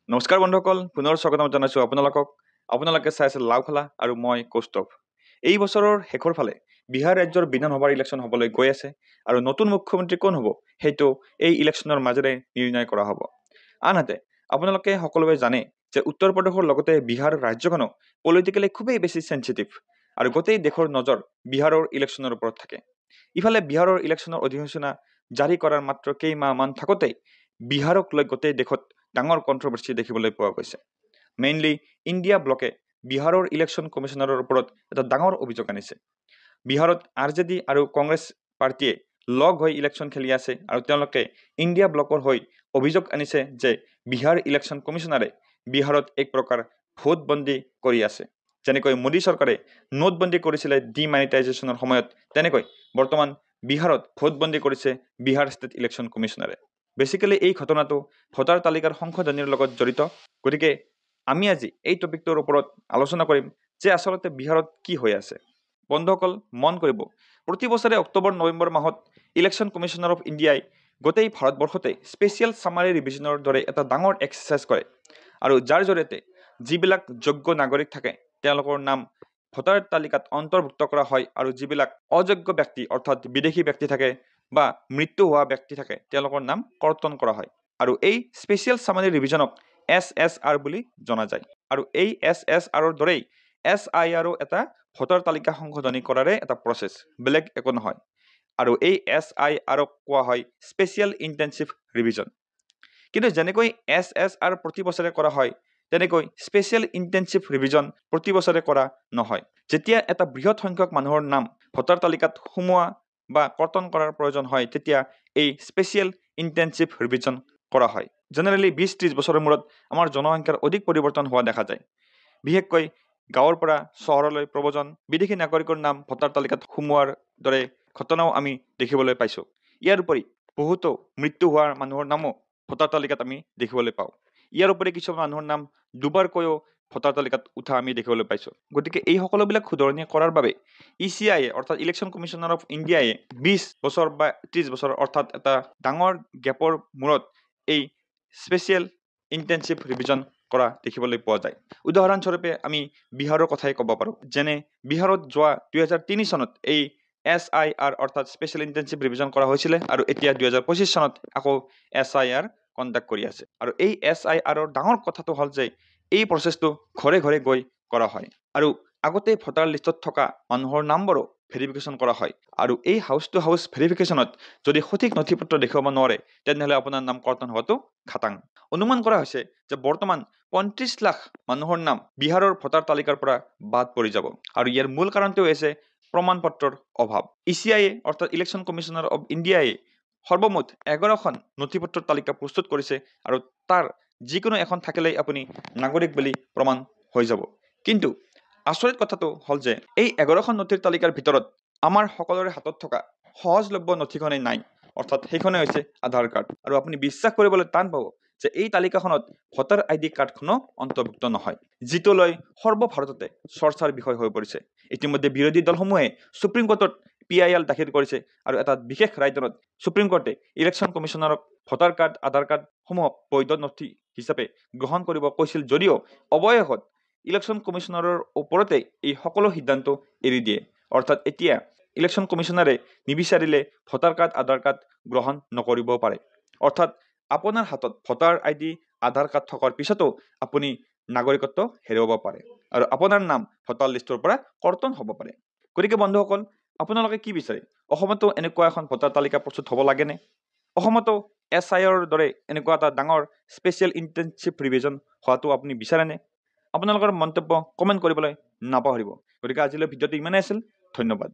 নমস্কাৰ বন্ধুসকল, পুনৰ স্বাগতম জনাইছোঁ আপোনালোকক। আপোনালোকে চাই আছে লাওখলা আৰু মই কৌস্তভ। এই বছৰৰ শেষৰ ফালে বিহাৰ ৰাজ্যৰ বিধানসভাৰ ইলেকশ্যন হ'বলৈ গৈ আছে আৰু নতুন মুখ্যমন্ত্ৰী কোন হ'ব সেইটো এই ইলেকশ্যনৰ মাজেৰে নিৰ্ণয় কৰা হ'ব। আনহাতে আপোনালোকে সকলোৱে জানে যে উত্তৰ প্ৰদেশৰ লগতে বিহাৰ ৰাজ্যখনো পলিটিকেলি খুবেই বেছি চেঞ্চিটিভ আৰু গোটেই দেশৰ নজৰ বিহাৰৰ ইলেকশ্যনৰ ওপৰত থাকে। ইফালে বিহাৰৰ ইলেকশ্যনৰ অধিসূচনা জাৰি কৰাৰ মাত্ৰ কেইমাহমান থাকোঁতেই বিহাৰক লৈ গোটেই দেশত ডাঙৰ কণ্ট্ৰভাৰ্চি দেখিবলৈ পোৱা গৈছে। মেইনলি ইণ্ডিয়া ব্লকে বিহাৰৰ ইলেকশ্যন কমিশ্যনাৰৰ ওপৰত এটা ডাঙৰ অভিযোগ আনিছে। বিহাৰত RJD আৰু কংগ্ৰেছ পাৰ্টীয়ে লগ হৈ ইলেকশ্যন খেলি আছে আৰু তেওঁলোকে ইণ্ডিয়া ব্লকৰ হৈ অভিযোগ আনিছে যে বিহাৰ ইলেকশ্যন কমিশ্যনাৰে বিহাৰত এক প্ৰকাৰ ভোটবন্দী কৰি আছে। যেনেকৈ মোদী চৰকাৰে নোটবন্দী কৰিছিলে ডিমনিটাইজেশ্যনৰ সময়ত, তেনেকৈ বৰ্তমান বিহাৰত ভোটবন্দী কৰিছে বিহাৰ ষ্টেট ইলেকশ্যন কমিশ্যনাৰে। বেচিকেলি এই ঘটনাটো ভোটাৰ তালিকাৰ সংশোধনীৰ লগত জড়িত। গতিকে আমি আজি এই টপিকটোৰ ওপৰত আলোচনা কৰিম যে আচলতে বিহাৰত কি হৈ আছে। বন্ধুসকল মন কৰিব, প্ৰতি বছৰে অক্টোবৰ নৱেম্বৰ মাহত ইলেকশ্যন কমিশ্যনাৰ অফ ইণ্ডিয়াই গোটেই ভাৰতবৰ্ষতে স্পেচিয়েল ছামাৰী ৰিভিজনৰ দৰে এটা ডাঙৰ এক্সাৰচাইজ কৰে আৰু যাৰ জৰিয়তে যিবিলাক যোগ্য নাগৰিক থাকে তেওঁলোকৰ নাম ভোটাৰ তালিকাত অন্তৰ্ভুক্ত কৰা হয় আৰু যিবিলাক অযোগ্য ব্যক্তি অৰ্থাৎ বিদেশী ব্যক্তি থাকে বা মৃত্যু হোৱা ব্যক্তি থাকে তেওঁলোকৰ নাম কৰ্তন কৰা হয়। আৰু এই স্পেচিয়েল ছামাৰী ৰিভিজনক SSR বুলি জনা যায়। আৰু এই SSRৰ দৰেই SIRও এটা ভোটাৰ তালিকা সংশোধনী কৰাৰে এটা প্ৰচেছ, বেলেগ একো নহয়। আৰু এই SIRক কোৱা হয় স্পেচিয়েল ইণ্টেনচিভ ৰিভিজন। কিন্তু যেনেকৈ SSR প্ৰতি বছৰে কৰা হয় তেনেকৈ স্পেচিয়েল ইণ্টেনচিভ ৰিভিজন প্ৰতি বছৰে কৰা নহয়। যেতিয়া এটা বৃহৎ সংখ্যক মানুহৰ নাম ভোটাৰ তালিকাত সোমোৱা বা কৰ্তন কৰাৰ প্ৰয়োজন হয় তেতিয়া এই স্পেচিয়েল ইণ্টেনচিভ ৰিভিজন কৰা হয়। জেনেৰেলি 20-30 বছৰৰ মূৰত আমাৰ জনসংখ্যাৰ অধিক পৰিৱৰ্তন হোৱা দেখা যায়। বিশেষকৈ গাঁৱৰ পৰা চহৰলৈ প্ৰব্ৰজন, বিদেশী নাগৰিকৰ নাম ভোটাৰ তালিকাত সোমোৱাৰ দৰে ঘটনাও আমি দেখিবলৈ পাইছোঁ। ইয়াৰ উপৰি বহুতো মৃত্যু হোৱা মানুহৰ নামো ভোটাৰ তালিকাত আমি দেখিবলৈ পাওঁ। ইয়াৰ উপৰি কিছুমান মানুহৰ নাম দুবাৰকৈও ভোটাৰ তালিকাত উঠা আমি দেখিবলৈ পাইছোঁ। গতিকে এই সকলোবিলাক শুধৰণি কৰাৰ বাবে ECI অৰ্থাৎ ইলেকশ্যন কমিশ্যনাৰ অফ ইণ্ডিয়াই 20 বছৰ বা 30 বছৰ অৰ্থাৎ এটা ডাঙৰ গেপৰ মূৰত এই স্পেচিয়েল ইণ্টেনচিভ ৰিভিজন কৰা দেখিবলৈ পোৱা যায়। উদাহৰণস্বৰূপে আমি বিহাৰৰ কথাই ক'ব পাৰোঁ। যেনে বিহাৰত যোৱা 2003 চনত এই SIR অৰ্থাৎ স্পেচিয়েল ইণ্টেনচিভ ৰিভিজন কৰা হৈছিলে আৰু এতিয়া 2025 চনত আকৌ SIR কণ্ডাক্ট কৰি আছে। আৰু এই SIRৰ ডাঙৰ কথাটো হ'ল যে এই প্ৰচেছটো ঘৰে ঘৰে গৈ কৰা হয় আৰু আগতে ভোটাৰ লিষ্টত থকা মানুহৰ নামবোৰো ভেৰিফিকেশ্যন কৰা হয়। আৰু এই হাউচ টু হাউচ ভেৰিফিকেশ্যনত যদি সঠিক নথিপত্ৰ দেখুৱাব নোৱাৰে তেনেহ'লে আপোনাৰ নাম কৰ্তন হোৱাটো খাটাং। অনুমান কৰা হৈছে যে বৰ্তমান 35 লাখ মানুহৰ নাম বিহাৰৰ ভোটাৰ তালিকাৰ পৰা বাদ পৰি যাব আৰু ইয়াৰ মূল কাৰণটো হৈছে প্ৰমাণ পত্ৰৰ অভাৱ। ECI অৰ্থাৎ ইলেকশ্যন কমিশ্যনাৰ অফ ইণ্ডিয়াই সৰ্বমুঠ 11খন নথিপত্ৰৰ তালিকা প্ৰস্তুত কৰিছে আৰু তাৰ যিকোনো এখন থাকিলেই আপুনি নাগৰিক বুলি প্ৰমাণ হৈ যাব। কিন্তু আচৰিত কথাটো হ'ল যে এই 11খন নথিৰ তালিকাৰ ভিতৰত আমাৰ সকলোৰে হাতত থকা সহজলভ্য নথিখনেই নাই, অৰ্থাৎ সেইখনে হৈছে আধাৰ কাৰ্ড। আৰু আপুনি বিশ্বাস কৰিবলৈ টান পাব যে এই তালিকাখনত ভোটাৰ ID কাৰ্ডখনো অন্তৰ্ভুক্ত নহয়, যিটো লৈ সৰ্বভাৰততে চৰ্চাৰ বিষয় হৈ পৰিছে। ইতিমধ্যে বিৰোধী দলসমূহে সুপ্ৰিম কোৰ্টত PIL দাখিল কৰিছে আৰু এটা বিশেষ ৰায়দানত সুপ্ৰিম কোৰ্টে ইলেকশ্যন কমিশ্যনাৰক ভোটাৰ কাৰ্ড আধাৰ কাৰ্ডসমূহক বৈধ নথি হিচাপে গ্ৰহণ কৰিব কৈছিল যদিও অৱশেষত ইলেকশ্যন কমিশ্যনাৰৰ ওপৰতে এই সকলো সিদ্ধান্ত এৰি দিয়ে। অৰ্থাৎ এতিয়া ইলেকশ্যন কমিশ্যনাৰে নিবিচাৰিলে ভোটাৰ কাৰ্ড আধাৰ কাৰ্ড গ্ৰহণ নকৰিব পাৰে। অৰ্থাৎ আপোনাৰ হাতত ভোটাৰ ID আধাৰ কাৰ্ড থকাৰ পিছতো আপুনি নাগৰিকত্ব হেৰুৱাব পাৰে আৰু আপোনাৰ নাম ভোটাৰ লিষ্টৰ পৰা কৰ্তন হ'ব পাৰে। গতিকে বন্ধুসকল আপোনালোকে কি বিচাৰে? অসমতো এনেকুৱা এখন ভোটাৰ তালিকা প্ৰস্তুত হ'ব লাগেনে? অসমতো SIR দৰে এনেকুৱা এটা ডাঙৰ স্পেচিয়েল ইণ্টেনচিভ ৰিভিজন হোৱাটো আপুনি বিচাৰেনে? আপোনালোকৰ মন্তব্য কমেণ্ট কৰিবলৈ নাপাহৰিব। গতিকে আজিলৈ ভিডিঅ'টো ইমানেই আছিল। ধন্যবাদ।